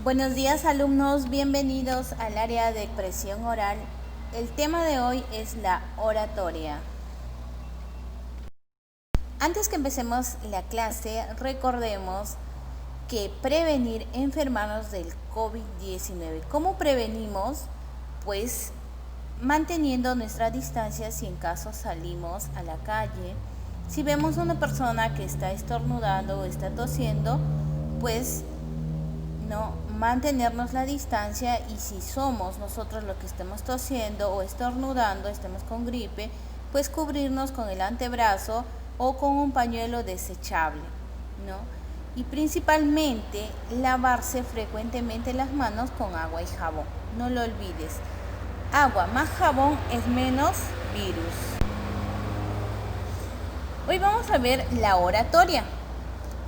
Buenos días alumnos, bienvenidos al área de expresión oral. El tema de hoy es la oratoria. Antes que empecemos la clase, recordemos que prevenir enfermarnos del COVID-19. ¿Cómo prevenimos? Pues manteniendo nuestra distancia si en caso salimos a la calle. Si vemos a una persona que está estornudando o está tosiendo, pues no mantenernos la distancia, y si somos nosotros los que estemos tosiendo o estornudando, estemos con gripe, pues cubrirnos con el antebrazo o con un pañuelo desechable, ¿no? Y principalmente lavarse frecuentemente las manos con agua y jabón. No lo olvides. Agua más jabón es menos virus. Hoy vamos a ver la oratoria.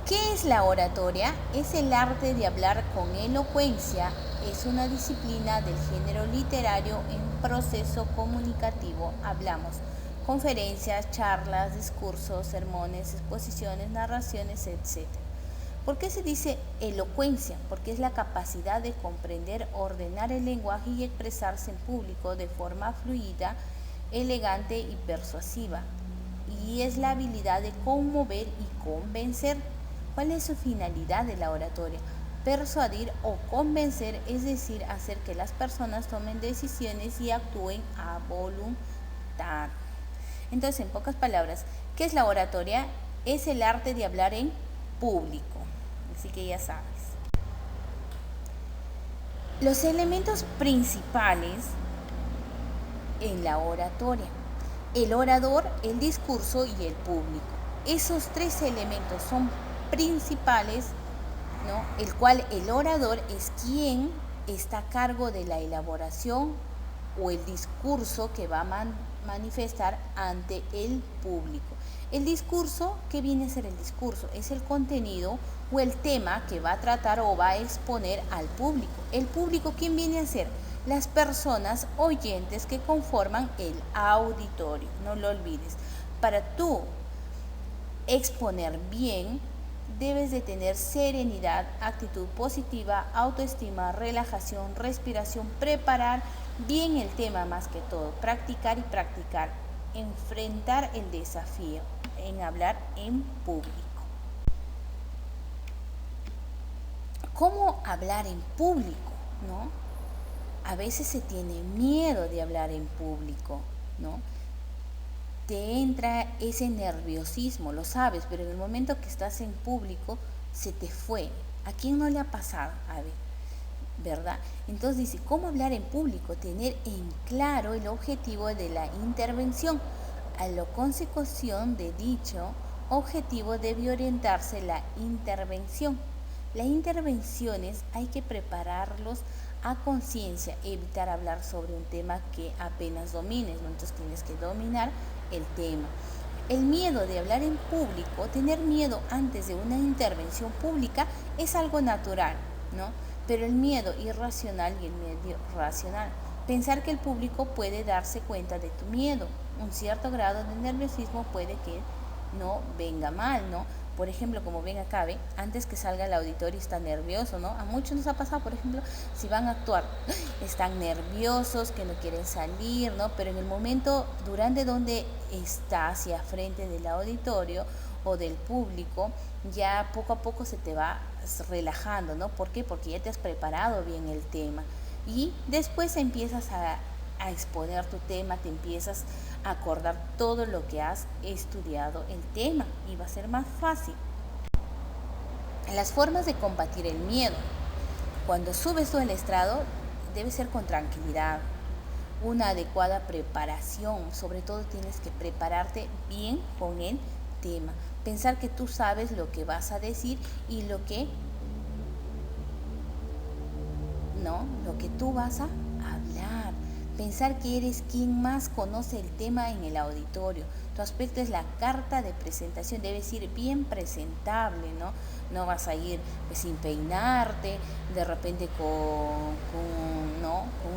¿Qué es la oratoria? Es el arte de hablar con elocuencia. Es una disciplina del género literario en proceso comunicativo. Hablamos conferencias, charlas, discursos, sermones, exposiciones, narraciones, etc. ¿Por qué se dice elocuencia? Porque es la capacidad de comprender, ordenar el lenguaje y expresarse en público de forma fluida, elegante y persuasiva. Y es la habilidad de conmover y convencer. ¿Cuál es su finalidad de la oratoria? Persuadir o convencer, es decir, hacer que las personas tomen decisiones y actúen a voluntad. Entonces, en pocas palabras, ¿qué es la oratoria? Es el arte de hablar en público. Así que ya sabes. Los elementos principales en la oratoria: el orador, el discurso y el público. Esos tres elementos son principales, ¿no? El cual el orador es quien está a cargo de la elaboración o el discurso que va a manifestar ante el público. El discurso, ¿qué viene a ser el discurso? Es el contenido o el tema que va a tratar o va a exponer al público. El público, ¿quién viene a ser? Las personas oyentes que conforman el auditorio. No lo olvides. Para tú exponer bien, debes de tener serenidad, actitud positiva, autoestima, relajación, respiración, preparar bien el tema más que todo, practicar y practicar, enfrentar el desafío en hablar en público. ¿Cómo hablar en público? ¿No? A veces se tiene miedo de hablar en público, ¿no? Te entra ese nerviosismo, lo sabes, pero en el momento que estás en público se te fue. ¿A quién no le ha pasado? A ver, ¿verdad? Entonces dice, ¿cómo hablar en público? Tener en claro el objetivo de la intervención. A la consecución de dicho objetivo debe orientarse la intervención. Las intervenciones hay que prepararlos a conciencia, evitar hablar sobre un tema que apenas domines, ¿no? Entonces tienes que dominar el tema. El miedo de hablar en público, tener miedo antes de una intervención pública es algo natural, ¿no? Pero el miedo irracional y el miedo racional, pensar que el público puede darse cuenta de tu miedo, un cierto grado de nerviosismo puede que no venga mal, ¿no? Por ejemplo, como ven acá, ¿ve? Antes que salga el auditorio está nervioso, ¿no? A muchos nos ha pasado, por ejemplo, si van a actuar, están nerviosos, que no quieren salir, ¿no? Pero en el momento, durante donde está hacia frente del auditorio o del público, ya poco a poco se te va relajando, ¿no? ¿Por qué? Porque ya te has preparado bien el tema. Y después empiezas a exponer tu tema, te empiezas a acordar todo lo que has estudiado el tema y va a ser más fácil. Las formas de combatir el miedo. Cuando subes tú al estrado, debe ser con tranquilidad, una adecuada preparación, sobre todo tienes que prepararte bien con el tema, pensar que tú sabes lo que vas a decir y lo que tú vas a hablar. Pensar que eres quien más conoce el tema en el auditorio. Tu aspecto es la carta de presentación, debes ir bien presentable, ¿no? No vas a ir pues, sin peinarte, de repente con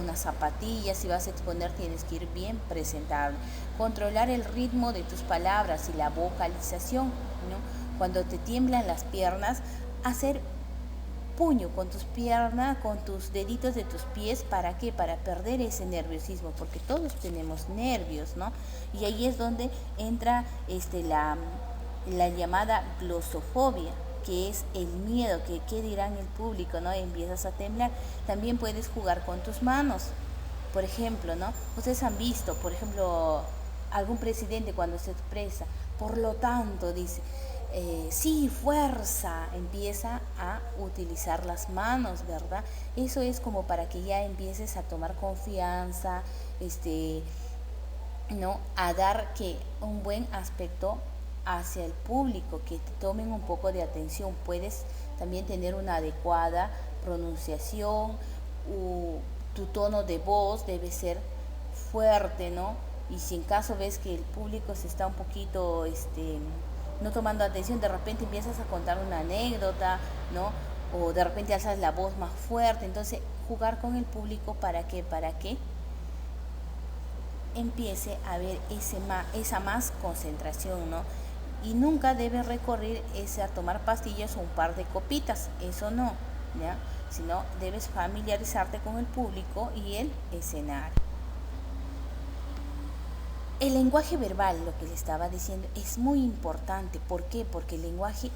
unas zapatillas. Si vas a exponer tienes que ir bien presentable. Controlar el ritmo de tus palabras y la vocalización, ¿no? Cuando te tiemblan las piernas, hacer puño, con tus piernas, con tus deditos de tus pies. ¿Para qué? Para perder ese nerviosismo, porque todos tenemos nervios, ¿no? Y ahí es donde entra la llamada glosofobia, que es el miedo, que qué dirán el público, ¿no? Empiezas a temblar. También puedes jugar con tus manos. Por ejemplo, ¿no? Ustedes han visto, por ejemplo, algún presidente cuando se expresa, por lo tanto, dice, sí, fuerza, empieza a utilizar las manos, ¿verdad? Eso es como para que ya empieces a tomar confianza, ¿no? A dar que un buen aspecto hacia el público, que te tomen un poco de atención. Puedes también tener una adecuada pronunciación, tu tono de voz debe ser fuerte, ¿no? Y si en caso ves que el público se está un poquito no tomando atención, de repente empiezas a contar una anécdota, ¿no? O de repente alzas la voz más fuerte. Entonces, jugar con el público, ¿para qué? Para que empiece a haber esa más concentración, ¿no? Y nunca debes recurrir a tomar pastillas o un par de copitas, eso no, ¿ya? Sino debes familiarizarte con el público y el escenario. El lenguaje verbal, lo que le estaba diciendo, es muy importante. ¿Por qué? Porque el lenguaje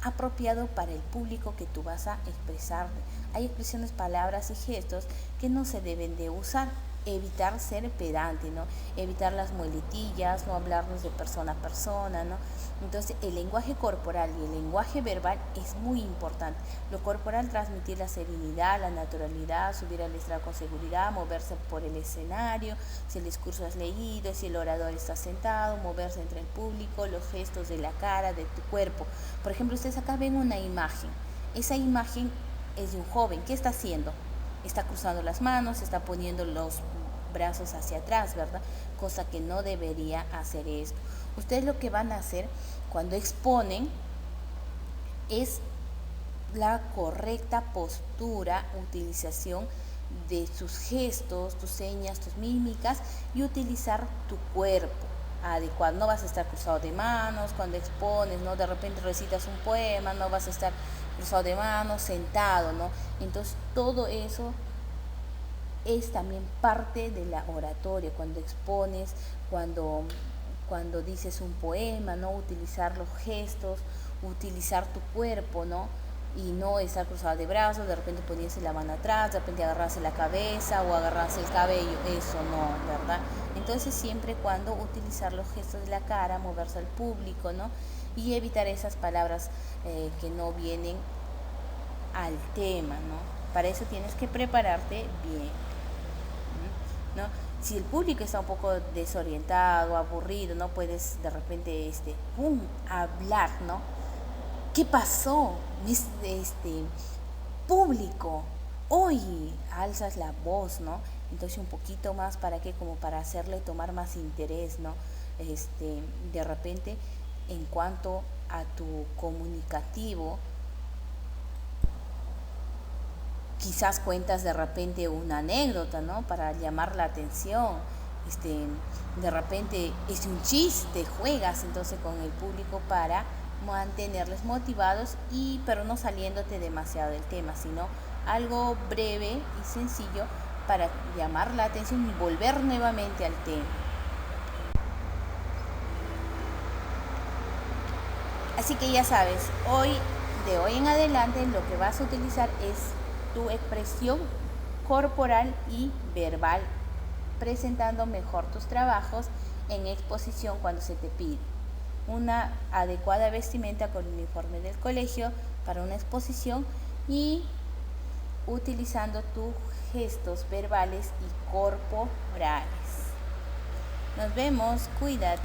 apropiado para el público que tú vas a expresar. Hay expresiones, palabras y gestos que no se deben de usar. Evitar ser pedante, ¿no? Evitar las muletillas, no hablarnos de persona a persona, ¿no? Entonces, el lenguaje corporal y el lenguaje verbal es muy importante. Lo corporal, transmitir la serenidad, la naturalidad, subir al estrado con seguridad, moverse por el escenario, si el discurso has leído, si el orador está sentado, moverse entre el público, los gestos de la cara, de tu cuerpo. Por ejemplo, ustedes acá ven una imagen. Esa imagen es de un joven. ¿Qué está haciendo? Está cruzando las manos, está poniendo los brazos hacia atrás, ¿verdad? Cosa que no debería hacer esto. Ustedes lo que van a hacer cuando exponen es la correcta postura, utilización de sus gestos, tus señas, tus mímicas y utilizar tu cuerpo adecuado. No vas a estar cruzado de manos cuando expones, ¿no? De repente recitas un poema, no vas a estar cruzado de manos, sentado, ¿no? Entonces todo eso es también parte de la oratoria, cuando expones, cuando dices un poema, ¿no? Utilizar los gestos, utilizar tu cuerpo, ¿no? Y no estar cruzado de brazos, de repente ponerse la mano atrás, de repente agarrarse la cabeza o agarrarse el cabello, eso no, ¿verdad? Entonces siempre cuando utilizar los gestos de la cara, moverse al público, ¿no? Y evitar esas palabras que no vienen al tema, ¿no? Para eso tienes que prepararte bien, ¿no? Si el público está un poco desorientado, aburrido, no puedes de repente hablar, ¿no? ¿Qué pasó? Público, hoy alzas la voz, ¿no? Entonces un poquito más, ¿para qué? Como para hacerle tomar más interés, ¿no? De repente, en cuanto a tu comunicativo, quizás cuentas de repente una anécdota, ¿no? Para llamar la atención. De repente es un chiste, juegas entonces con el público para mantenerles motivados, pero no saliéndote demasiado del tema, sino algo breve y sencillo para llamar la atención y volver nuevamente al tema. Así que ya sabes, de hoy en adelante lo que vas a utilizar es tu expresión corporal y verbal, presentando mejor tus trabajos en exposición cuando se te pide. Una adecuada vestimenta con el uniforme del colegio para una exposición y utilizando tus gestos verbales y corporales. Nos vemos, cuídate.